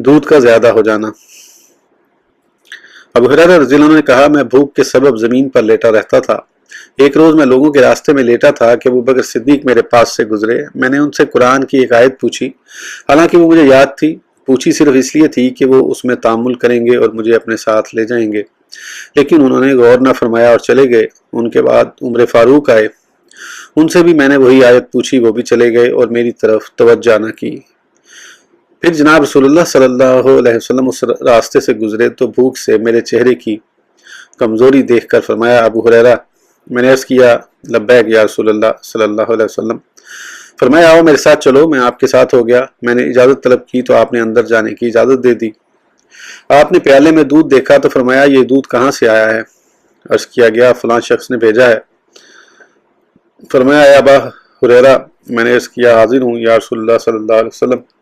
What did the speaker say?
دودھ کا زیادہ ہو جانا۔ ابو ہریرہ رضی اللہ عنہ نے کہا، میں بھوک کے سبب زمین پر لیٹا رہتا تھا۔ ایک روز میں لوگوں کے راستے میں لیٹا تھا کہ ابو بکر صدیق میرے پاس سے گزرے۔ میں نے ان سے قرآن کی ایک آیت پوچھی، حالانکہ وہ مجھے یاد تھی، پوچھی صرف اس لیے تھی کہ وہ اس میں تأمل کریں گے اور مجھے اپنے ساتھ لے جائیں گے، لیکن انہوں نے غور نہ فرمایا اور چلے گئے۔ ان کے بعد عمر فاروق آئے، ان سے بھی میں نے وہی آیت پوچھی، وہ بھی چلے گئے اور میری طرف توجہ نہ کی۔ پھر جناب رسول اللہ صلی اللہ علیہ وسلم اس راستے سے گزرے تو بھوک سے میرے چہرے کی کمزوری دیکھ کر فرمایا، ابو ہریرہ۔ میں نے عرض کیا، لبیک یا رسول اللہ صلی اللہ علیہ وسلم۔ فرمایا، آؤ میرے ساتھ چلو، میں آپ کے ساتھ ہو گیا۔ میں نے اجازت طلب کی تو آپ نے اندر جانے کی اجازت دے دی۔ آپ نے پیالے میں دودھ دیکھا تو فرمایا، یہ دودھ کہاں سے آیا ہے؟ عرض کیا گیا، فلاں شخص نے بھیجا ہے۔ فرمایا، اے ابا ہریرہ۔ میں نے عرض کیا، حاضر ہوں یا رسول اللہ صلی اللہ علیہ وسلم۔